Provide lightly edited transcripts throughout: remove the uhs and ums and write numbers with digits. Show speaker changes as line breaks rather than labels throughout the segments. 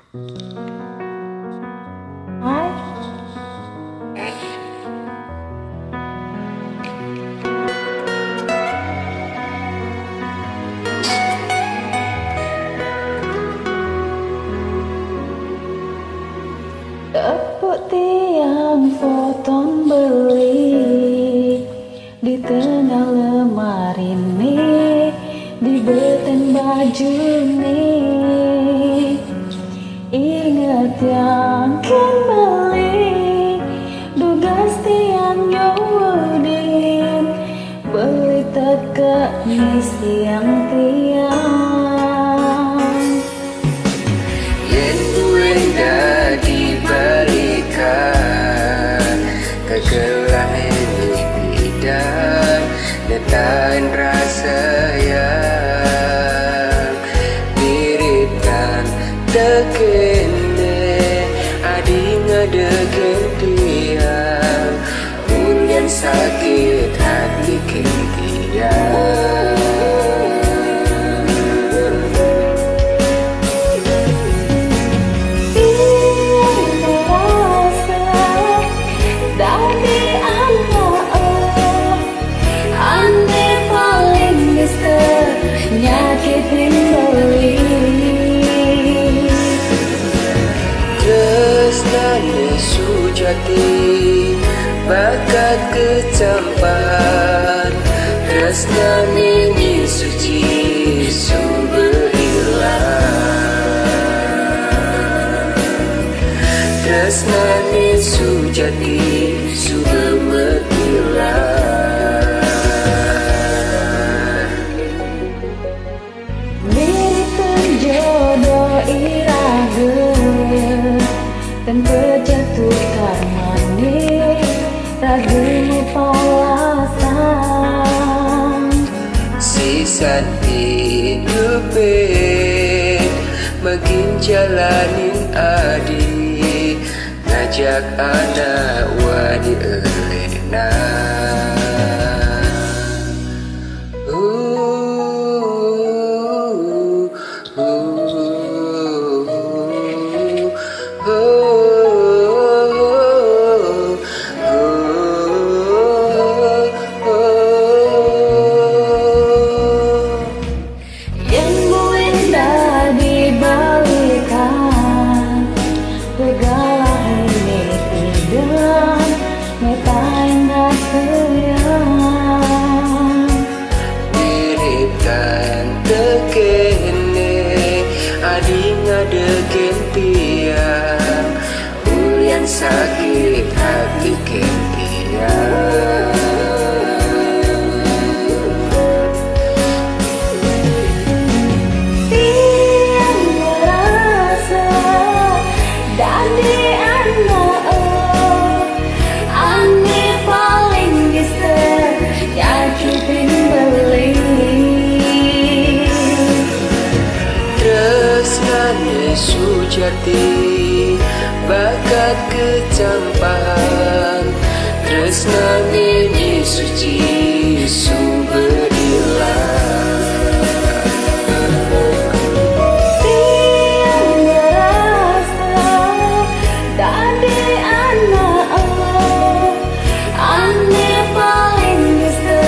Tepuk tiang foton beli di tengah lemari nih, di beten baju nih. Ingat yang kembali dugas tiang nyudin beli teka nih siang tiang.
Kegelah ini bidang nyatain rasa yang diritan tekene adi ngadegen tiang ulian sakit hati kentiang. Sujati bakat kecampahan tresnani ni suci sumber hilang. Tresnani sujati sumber menghilang.
Diri terjodoh irage dan berjatuh karmane ragumu palasan.
Sisan hidupin makin jalanin adi ngajak anak wadi elena.
Sakit hati kentiang. Tiang merasa dan di anak ane paling bisa nyakitin beli.
Tresnane sujati bakat kecampahan tresnane ni suci sumber hilang.
Tiang merasa dan di anak ane paling bisa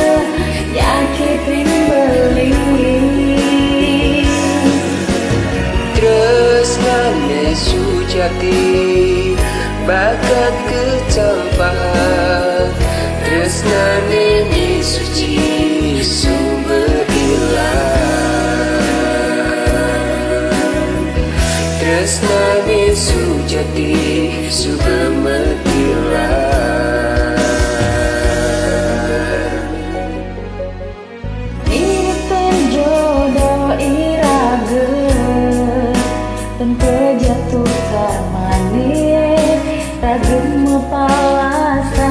nyakitin beli.
Tresnane sujati bakat kecampahan tresnane ni suci sumber hilang. Tresnane sujati sumber menghilang.
Ini terjodoh irage dan terjatuh karmane ragumu palasan.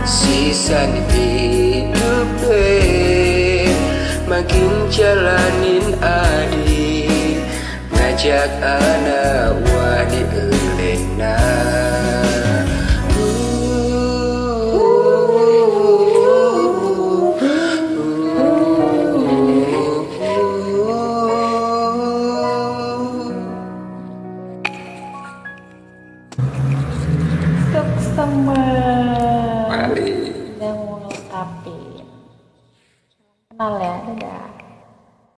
Sisan hidupin makin jalanin adi ngajak anak wadi elena.
customer
Balik.
udah mau ngutapin. Kenal ya, dadah.